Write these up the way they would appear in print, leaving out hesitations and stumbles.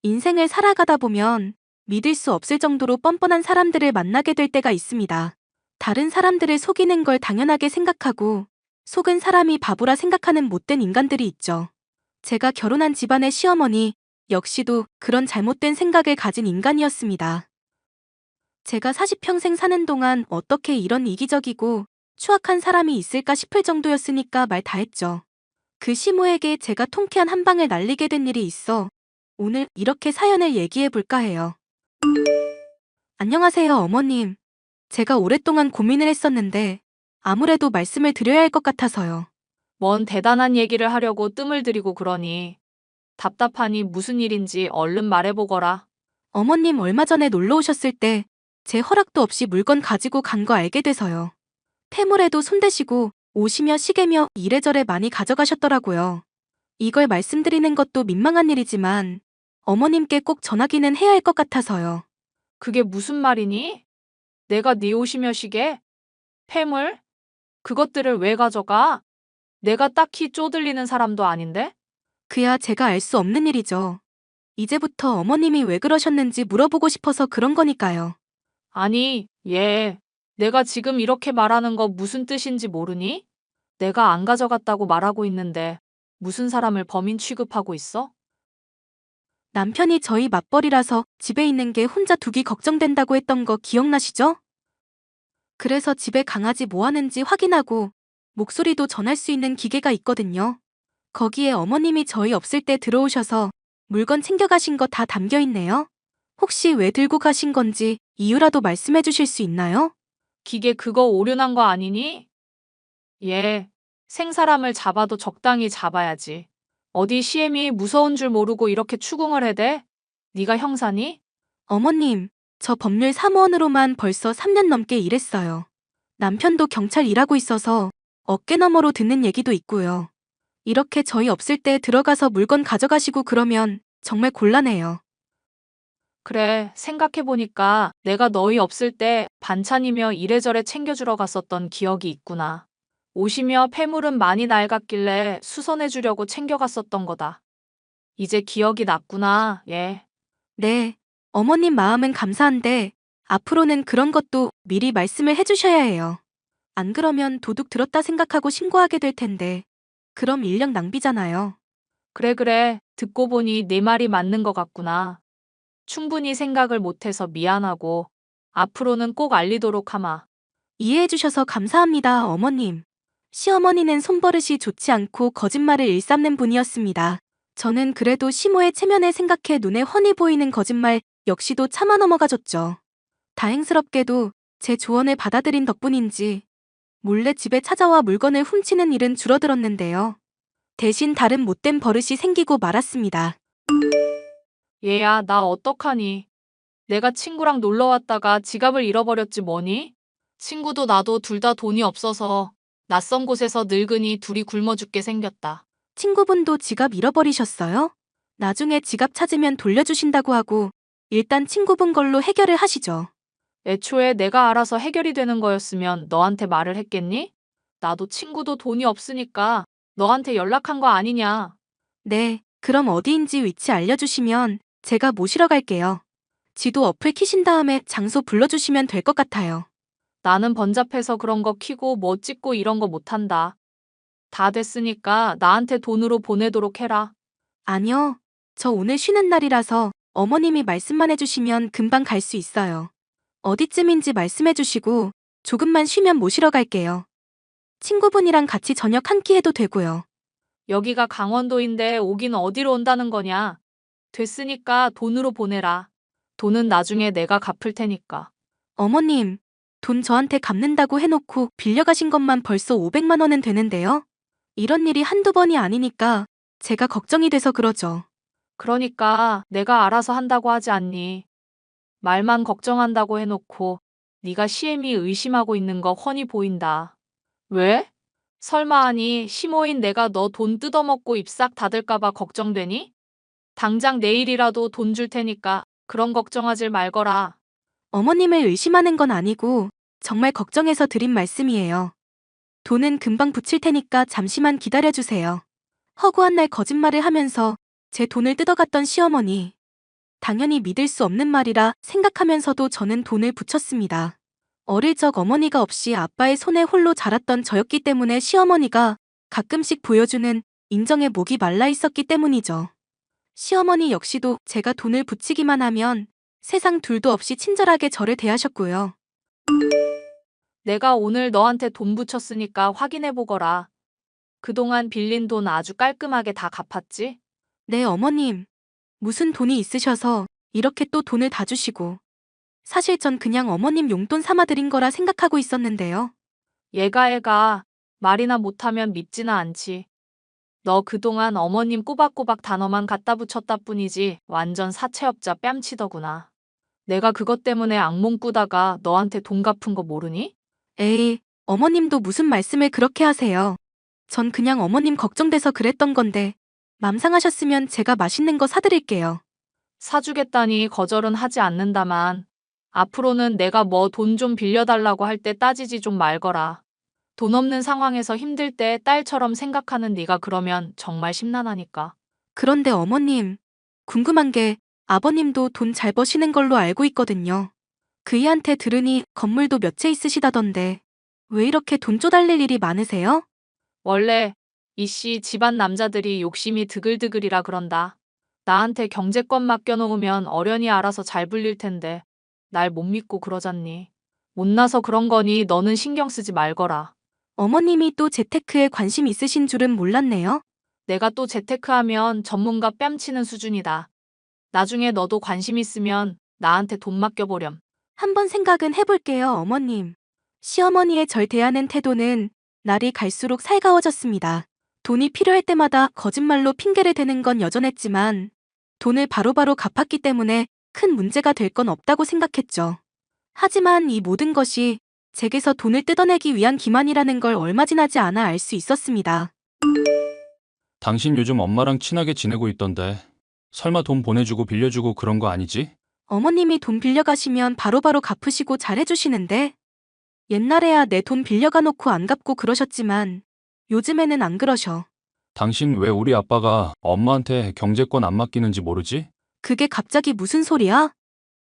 인생을 살아가다 보면 믿을 수 없을 정도로 뻔뻔한 사람들을 만나게 될 때가 있습니다. 다른 사람들을 속이는 걸 당연하게 생각하고 속은 사람이 바보라 생각하는 못된 인간들이 있죠. 제가 결혼한 집안의 시어머니 역시도 그런 잘못된 생각을 가진 인간이었습니다. 제가 40평생 사는 동안 어떻게 이런 이기적이고 추악한 사람이 있을까 싶을 정도였으니까 말 다 했죠. 그 시모에게 제가 통쾌한 한 방을 날리게 된 일이 있어 오늘 이렇게 사연을 얘기해 볼까 해요. 안녕하세요, 어머님. 제가 오랫동안 고민을 했었는데 아무래도 말씀을 드려야 할 것 같아서요. 뭔 대단한 얘기를 하려고 뜸을 들이고 그러니. 답답하니 무슨 일인지 얼른 말해보거라. 어머님 얼마 전에 놀러 오셨을 때 제 허락도 없이 물건 가지고 간 거 알게 돼서요. 폐물에도 손대시고 옷이며 시계며 이래저래 많이 가져가셨더라고요. 이걸 말씀드리는 것도 민망한 일이지만 어머님께 꼭 전하기는 해야 할 것 같아서요. 그게 무슨 말이니? 내가 네 옷이며 시계? 폐물? 그것들을 왜 가져가? 내가 딱히 쪼들리는 사람도 아닌데? 그야 제가 알 수 없는 일이죠. 이제부터 어머님이 왜 그러셨는지 물어보고 싶어서 그런 거니까요. 아니, 내가 지금 이렇게 말하는 거 무슨 뜻인지 모르니? 내가 안 가져갔다고 말하고 있는데 무슨 사람을 범인 취급하고 있어? 남편이 저희 맞벌이라서 집에 있는 게 혼자 두기 걱정된다고 했던 거 기억나시죠? 그래서 집에 강아지 뭐 하는지 확인하고 목소리도 전할 수 있는 기계가 있거든요. 거기에 어머님이 저희 없을 때 들어오셔서 물건 챙겨가신 거 다 담겨 있네요. 혹시 왜 들고 가신 건지 이유라도 말씀해 주실 수 있나요? 기계 그거 오류난 거 아니니? 생사람을 잡아도 적당히 잡아야지. 어디 시엠이 무서운 줄 모르고 이렇게 추궁을 해대? 네가 형사니? 어머님, 저 법률 사무원으로만 벌써 3년 넘게 일했어요. 남편도 경찰 일하고 있어서 어깨너머로 듣는 얘기도 있고요. 이렇게 저희 없을 때 들어가서 물건 가져가시고 그러면 정말 곤란해요. 그래, 생각해보니까 내가 너희 없을 때 반찬이며 이래저래 챙겨주러 갔었던 기억이 있구나. 옷이며 폐물은 많이 낡았길래 수선해주려고 챙겨갔었던 거다. 이제 기억이 났구나, 네, 어머님 마음은 감사한데 앞으로는 그런 것도 미리 말씀을 해주셔야 해요. 안 그러면 도둑 들었다 생각하고 신고하게 될 텐데 그럼 인력 낭비잖아요. 그래, 듣고 보니 네 말이 맞는 것 같구나. 충분히 생각을 못해서 미안하고 앞으로는 꼭 알리도록 하마. 이해해 주셔서 감사합니다, 어머님. 시어머니는 손버릇이 좋지 않고 거짓말을 일삼는 분이었습니다. 저는 그래도 시모의 체면을 생각해 눈에 훤히 보이는 거짓말 역시도 참아 넘어가줬죠. 다행스럽게도 제 조언을 받아들인 덕분인지 몰래 집에 찾아와 물건을 훔치는 일은 줄어들었는데요. 대신 다른 못된 버릇이 생기고 말았습니다. 얘야, 나 어떡하니? 내가 친구랑 놀러 왔다가 지갑을 잃어버렸지 뭐니? 친구도 나도 둘 다 돈이 없어서 낯선 곳에서 늙은이 둘이 굶어 죽게 생겼다. 친구분도 지갑 잃어버리셨어요? 나중에 지갑 찾으면 돌려주신다고 하고 일단 친구분 걸로 해결을 하시죠. 애초에 내가 알아서 해결이 되는 거였으면 너한테 말을 했겠니? 나도 친구도 돈이 없으니까 너한테 연락한 거 아니냐. 네, 그럼 어디인지 위치 알려주시면 제가 모시러 갈게요. 지도 어플 키신 다음에 장소 불러주시면 될 것 같아요. 나는 번잡해서 그런 거 키고 뭐 찍고 이런 거 못한다. 다 됐으니까 나한테 돈으로 보내도록 해라. 아니요, 저 오늘 쉬는 날이라서 어머님이 말씀만 해주시면 금방 갈 수 있어요. 어디쯤인지 말씀해주시고 조금만 쉬면 모시러 갈게요. 친구분이랑 같이 저녁 한 끼 해도 되고요. 여기가 강원도인데 오긴 어디로 온다는 거냐. 됐으니까 돈으로 보내라. 돈은 나중에 내가 갚을 테니까. 어머님, 돈 저한테 갚는다고 해놓고 빌려가신 것만 벌써 500만 원은 되는데요? 이런 일이 한두 번이 아니니까 제가 걱정이 돼서 그러죠. 그러니까 내가 알아서 한다고 하지 않니. 말만 걱정한다고 해놓고 네가 시엠이 의심하고 있는 거 훤히 보인다. 왜? 설마 하니 시모인 내가 너 돈 뜯어먹고 입 싹 닫을까 봐 걱정되니? 당장 내일이라도 돈 줄 테니까 그런 걱정하질 말거라. 어머님을 의심하는 건 아니고 정말 걱정해서 드린 말씀이에요. 돈은 금방 붙일 테니까 잠시만 기다려주세요. 허구한 날 거짓말을 하면서 제 돈을 뜯어갔던 시어머니. 당연히 믿을 수 없는 말이라 생각하면서도 저는 돈을 붙였습니다. 어릴 적 어머니가 없이 아빠의 손에 홀로 자랐던 저였기 때문에 시어머니가 가끔씩 보여주는 인정에 목이 말라 있었기 때문이죠. 시어머니 역시도 제가 돈을 붙이기만 하면 세상 둘도 없이 친절하게 저를 대하셨고요. 내가 오늘 너한테 돈 붙였으니까 확인해 보거라. 그동안 빌린 돈 아주 깔끔하게 다 갚았지? 네, 어머님. 무슨 돈이 있으셔서 이렇게 또 돈을 다 주시고. 사실 전 그냥 어머님 용돈 삼아 드린 거라 생각하고 있었는데요. 얘가 말이나 못하면 밉지는 않지. 너 그동안 어머님 꼬박꼬박 단어만 갖다 붙였다 뿐이지 완전 사채업자 뺨치더구나. 내가 그것 때문에 악몽 꾸다가 너한테 돈 갚은 거 모르니? 에이, 어머님도 무슨 말씀을 그렇게 하세요. 전 그냥 어머님 걱정돼서 그랬던 건데, 맘 상하셨으면 제가 맛있는 거 사드릴게요. 사주겠다니 거절은 하지 않는다만 앞으로는 내가 뭐 돈 좀 빌려달라고 할 때 따지지 좀 말거라. 돈 없는 상황에서 힘들 때 딸처럼 생각하는 네가 그러면 정말 심란하니까. 그런데 어머님, 궁금한 게 아버님도 돈 잘 버시는 걸로 알고 있거든요. 그이한테 들으니 건물도 몇 채 있으시다던데, 왜 이렇게 돈 쪼달릴 일이 많으세요? 원래 이씨 집안 남자들이 욕심이 드글드글이라 그런다. 나한테 경제권 맡겨놓으면 어련히 알아서 잘 불릴 텐데 날 못 믿고 그러잖니. 못나서 그런 거니 너는 신경 쓰지 말거라. 어머님이 또 재테크에 관심 있으신 줄은 몰랐네요. 내가 또 재테크하면 전문가 뺨치는 수준이다. 나중에 너도 관심 있으면 나한테 돈 맡겨보렴. 한번 생각은 해볼게요, 어머님. 시어머니의 절 대하는 태도는 날이 갈수록 살가워졌습니다. 돈이 필요할 때마다 거짓말로 핑계를 대는 건 여전했지만 돈을 바로바로 갚았기 때문에 큰 문제가 될 건 없다고 생각했죠. 하지만 이 모든 것이 제게서 돈을 뜯어내기 위한 기만이라는 걸 얼마 지나지 않아 알 수 있었습니다. 당신 요즘 엄마랑 친하게 지내고 있던데 설마 돈 보내주고 빌려주고 그런 거 아니지? 어머님이 돈 빌려가시면 바로바로 갚으시고 잘해주시는데 옛날에야 내 돈 빌려가 놓고 안 갚고 그러셨지만 요즘에는 안 그러셔. 당신 왜 우리 아빠가 엄마한테 경제권 안 맡기는지 모르지? 그게 갑자기 무슨 소리야?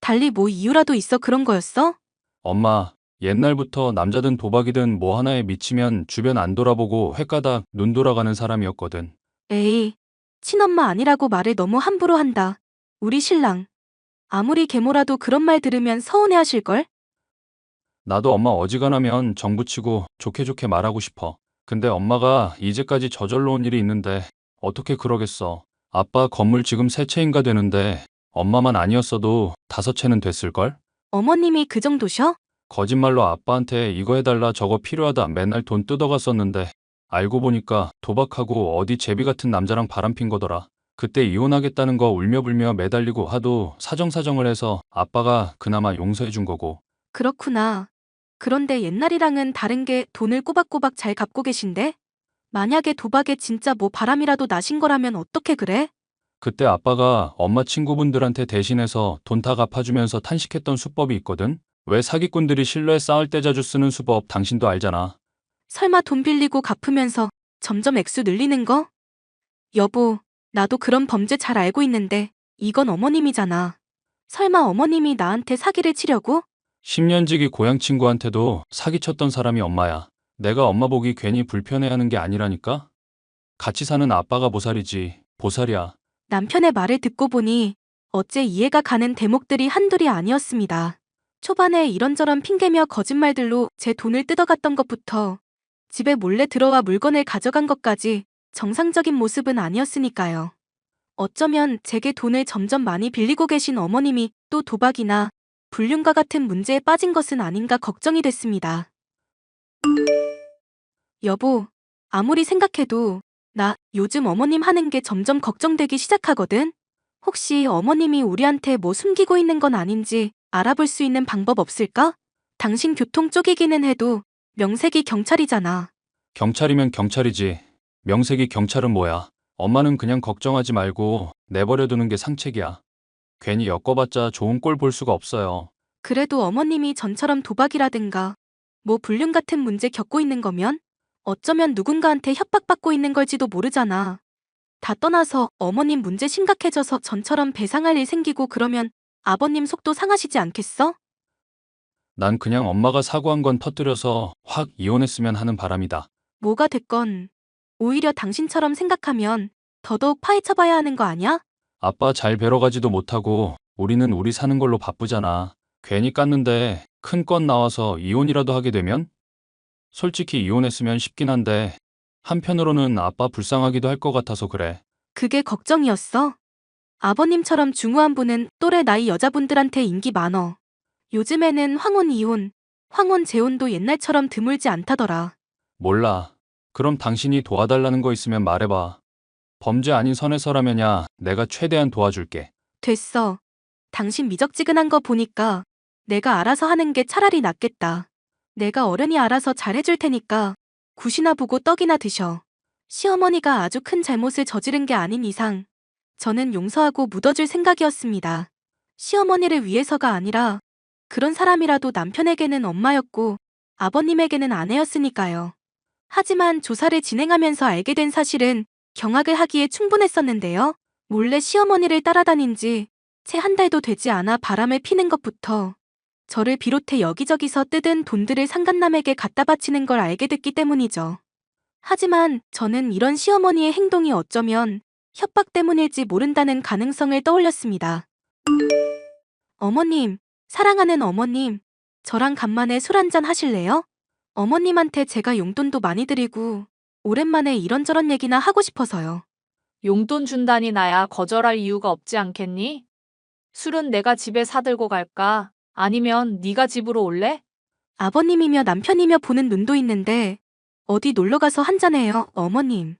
달리 뭐 이유라도 있어 그런 거였어? 엄마, 옛날부터 남자든 도박이든 뭐 하나에 미치면 주변 안 돌아보고 횟가닥 눈 돌아가는 사람이었거든. 에이, 친엄마 아니라고 말을 너무 함부로 한다. 우리 신랑. 아무리 계모라도 그런 말 들으면 서운해하실걸? 나도 엄마 어지간하면 정부치고 좋게 좋게 말하고 싶어. 근데 엄마가 이제까지 저절로 온 일이 있는데 어떻게 그러겠어. 아빠 건물 지금 세 채인가 되는데 엄마만 아니었어도 다섯 채는 됐을걸? 어머님이 그 정도셔? 거짓말로 아빠한테 이거 해달라 저거 필요하다 맨날 돈 뜯어갔었는데 알고 보니까 도박하고 어디 제비 같은 남자랑 바람핀 거더라. 그때 이혼하겠다는 거 울며불며 매달리고 하도 사정사정을 해서 아빠가 그나마 용서해 준 거고. 그렇구나. 그런데 옛날이랑은 다른 게 돈을 꼬박꼬박 잘 갚고 계신데? 만약에 도박에 진짜 뭐 바람이라도 나신 거라면 어떻게 그래? 그때 아빠가 엄마 친구분들한테 대신해서 돈 다 갚아주면서 탄식했던 수법이 있거든. 왜 사기꾼들이 실로에 싸울 때 자주 쓰는 수법 당신도 알잖아. 설마 돈 빌리고 갚으면서 점점 액수 늘리는 거? 여보, 나도 그런 범죄 잘 알고 있는데 이건 어머님이잖아. 설마 어머님이 나한테 사기를 치려고? 10년지기 고향 친구한테도 사기쳤던 사람이 엄마야. 내가 엄마 보기 괜히 불편해하는 게 아니라니까? 같이 사는 아빠가 보살이지, 보살이야. 남편의 말을 듣고 보니 어째 이해가 가는 대목들이 한둘이 아니었습니다. 초반에 이런저런 핑계며 거짓말들로 제 돈을 뜯어갔던 것부터 집에 몰래 들어와 물건을 가져간 것까지 정상적인 모습은 아니었으니까요. 어쩌면 제게 돈을 점점 많이 빌리고 계신 어머님이 또 도박이나 불륜과 같은 문제에 빠진 것은 아닌가 걱정이 됐습니다. 여보, 아무리 생각해도 나 요즘 어머님 하는 게 점점 걱정되기 시작하거든? 혹시 어머님이 우리한테 뭐 숨기고 있는 건 아닌지 알아볼 수 있는 방법 없을까? 당신 교통 쪽이기는 해도 명색이 경찰이잖아. 경찰이면 경찰이지. 명색이 경찰은 뭐야. 엄마는 그냥 걱정하지 말고 내버려두는 게 상책이야. 괜히 엮어봤자 좋은 꼴 볼 수가 없어요. 그래도 어머님이 전처럼 도박이라든가 뭐 불륜 같은 문제 겪고 있는 거면 어쩌면 누군가한테 협박받고 있는 걸지도 모르잖아. 다 떠나서 어머님 문제 심각해져서 전처럼 배상할 일 생기고 그러면 아버님 속도 상하시지 않겠어? 난 그냥 엄마가 사고한 건 터뜨려서 확 이혼했으면 하는 바람이다. 뭐가 됐건 오히려 당신처럼 생각하면 더더욱 파헤쳐봐야 하는 거 아냐? 아빠 잘 뵈러 가지도 못하고 우리는 우리 사는 걸로 바쁘잖아. 괜히 깠는데 큰 건 나와서 이혼이라도 하게 되면? 솔직히 이혼했으면 쉽긴 한데 한편으로는 아빠 불쌍하기도 할 것 같아서 그래. 그게 걱정이었어. 아버님처럼 중후한 분은 또래 나이 여자분들한테 인기 많어. 요즘에는 황혼 이혼, 황혼 재혼도 옛날처럼 드물지 않다더라. 몰라. 그럼 당신이 도와달라는 거 있으면 말해봐. 범죄 아닌 선에서라면야 내가 최대한 도와줄게. 됐어. 당신 미적지근한 거 보니까 내가 알아서 하는 게 차라리 낫겠다. 내가 어련히 알아서 잘해줄 테니까 굿이나 보고 떡이나 드셔. 시어머니가 아주 큰 잘못을 저지른 게 아닌 이상 저는 용서하고 묻어줄 생각이었습니다. 시어머니를 위해서가 아니라 그런 사람이라도 남편에게는 엄마였고 아버님에게는 아내였으니까요. 하지만 조사를 진행하면서 알게 된 사실은 경악을 하기에 충분했었는데요. 몰래 시어머니를 따라다닌 지 채 한 달도 되지 않아 바람을 피는 것부터 저를 비롯해 여기저기서 뜯은 돈들을 상간남에게 갖다 바치는 걸 알게 됐기 때문이죠. 하지만 저는 이런 시어머니의 행동이 어쩌면 협박 때문일지 모른다는 가능성을 떠올렸습니다. 어머님, 사랑하는 어머님, 저랑 간만에 술 한잔 하실래요? 어머님한테 제가 용돈도 많이 드리고 오랜만에 이런저런 얘기나 하고 싶어서요. 용돈 준다니 나야 거절할 이유가 없지 않겠니? 술은 내가 집에 사들고 갈까? 아니면 네가 집으로 올래? 아버님이며 남편이며 보는 눈도 있는데 어디 놀러가서 한잔해요, 어머님.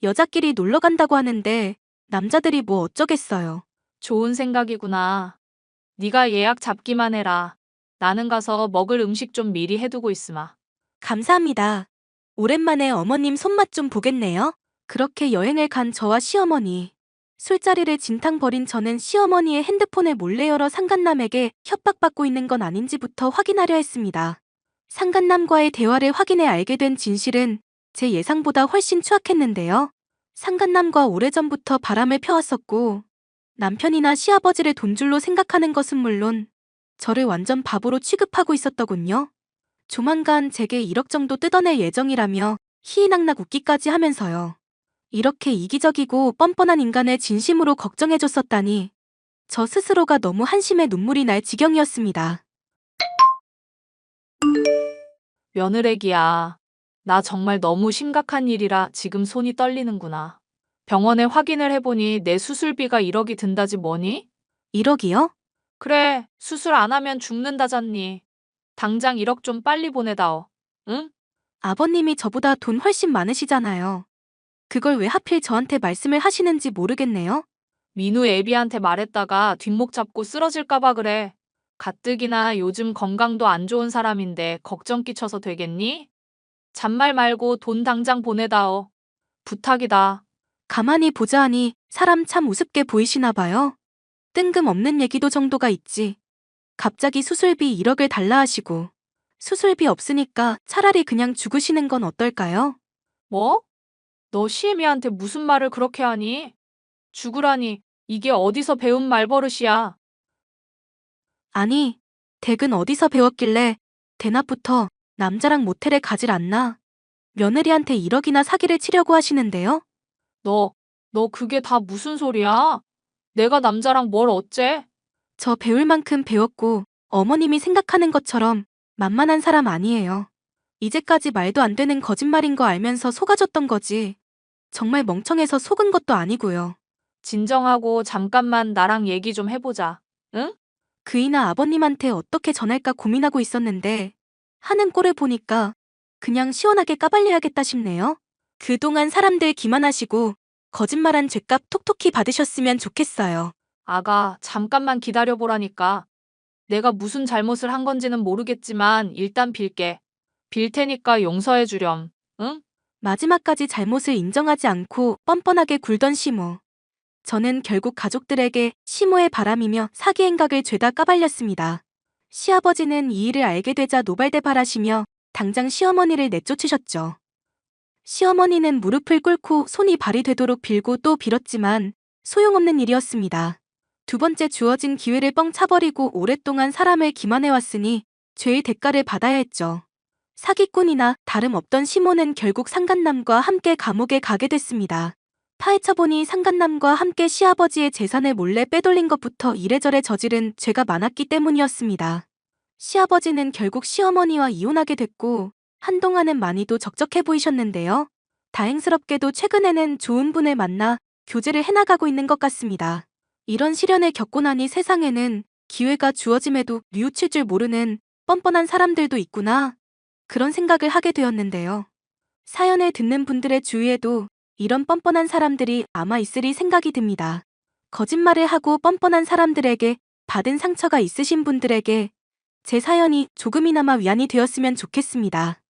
여자끼리 놀러 간다고 하는데 남자들이 뭐 어쩌겠어요. 좋은 생각이구나. 네가 예약 잡기만 해라. 나는 가서 먹을 음식 좀 미리 해두고 있으마. 감사합니다. 오랜만에 어머님 손맛 좀 보겠네요. 그렇게 여행을 간 저와 시어머니. 술자리를 진탕 벌인 저는 시어머니의 핸드폰을 몰래 열어 상간남에게 협박받고 있는 건 아닌지부터 확인하려 했습니다. 상간남과의 대화를 확인해 알게 된 진실은 제 예상보다 훨씬 추악했는데요. 상간남과 오래전부터 바람을 펴왔었고 남편이나 시아버지를 돈줄로 생각하는 것은 물론 저를 완전 바보로 취급하고 있었더군요. 조만간 제게 1억 정도 뜯어낼 예정이라며 희희낙낙 웃기까지 하면서요. 이렇게 이기적이고 뻔뻔한 인간을 진심으로 걱정해줬었다니 저 스스로가 너무 한심해 눈물이 날 지경이었습니다. 며느리야. 나 정말 너무 심각한 일이라 지금 손이 떨리는구나. 병원에 확인을 해보니 내 수술비가 1억이 든다지 뭐니? 1억이요? 그래, 수술 안 하면 죽는다잖니. 당장 1억 좀 빨리 보내다오. 응? 아버님이 저보다 돈 훨씬 많으시잖아요. 그걸 왜 하필 저한테 말씀을 하시는지 모르겠네요. 민우 애비한테 말했다가 뒷목 잡고 쓰러질까봐 그래. 가뜩이나 요즘 건강도 안 좋은 사람인데 걱정 끼쳐서 되겠니? 잔말 말고 돈 당장 보내다오. 부탁이다. 가만히 보자 하니 사람 참 우습게 보이시나 봐요. 뜬금없는 얘기도 정도가 있지. 갑자기 수술비 1억을 달라 하시고 수술비 없으니까 차라리 그냥 죽으시는 건 어떨까요? 뭐? 너 시애미한테 무슨 말을 그렇게 하니? 죽으라니, 이게 어디서 배운 말버릇이야. 아니, 댁은 어디서 배웠길래 대낮부터 남자랑 모텔에 가질 않나? 며느리한테 1억이나 사기를 치려고 하시는데요? 너 그게 다 무슨 소리야? 내가 남자랑 뭘 어째? 저 배울 만큼 배웠고 어머님이 생각하는 것처럼 만만한 사람 아니에요. 이제까지 말도 안 되는 거짓말인 거 알면서 속아줬던 거지. 정말 멍청해서 속은 것도 아니고요. 진정하고 잠깐만 나랑 얘기 좀 해보자. 응? 그이나 아버님한테 어떻게 전할까 고민하고 있었는데 하는 꼴을 보니까 그냥 시원하게 까발려야겠다 싶네요. 그동안 사람들 기만하시고 거짓말한 죗값 톡톡히 받으셨으면 좋겠어요. 아가, 잠깐만 기다려보라니까. 내가 무슨 잘못을 한 건지는 모르겠지만 일단 빌게. 빌 테니까 용서해 주렴. 응? 마지막까지 잘못을 인정하지 않고 뻔뻔하게 굴던 시모. 저는 결국 가족들에게 시모의 바람이며 사기 행각을 죄다 까발렸습니다. 시아버지는 이 일을 알게 되자 노발대발하시며 당장 시어머니를 내쫓으셨죠. 시어머니는 무릎을 꿇고 손이 발이 되도록 빌고 또 빌었지만 소용없는 일이었습니다. 두 번째 주어진 기회를 뻥 차버리고 오랫동안 사람을 기만해왔으니 죄의 대가를 받아야 했죠. 사기꾼이나 다름없던 시몬은 결국 상간남과 함께 감옥에 가게 됐습니다. 파헤쳐보니 상간남과 함께 시아버지의 재산을 몰래 빼돌린 것부터 이래저래 저지른 죄가 많았기 때문이었습니다. 시아버지는 결국 시어머니와 이혼하게 됐고 한동안은 많이도 적적해 보이셨는데요. 다행스럽게도 최근에는 좋은 분을 만나 교제를 해나가고 있는 것 같습니다. 이런 시련을 겪고 나니 세상에는 기회가 주어짐에도 뉘우칠 줄 모르는 뻔뻔한 사람들도 있구나. 그런 생각을 하게 되었는데요. 사연을 듣는 분들의 주위에도 이런 뻔뻔한 사람들이 아마 있으리 생각이 듭니다. 거짓말을 하고 뻔뻔한 사람들에게 받은 상처가 있으신 분들에게 제 사연이 조금이나마 위안이 되었으면 좋겠습니다.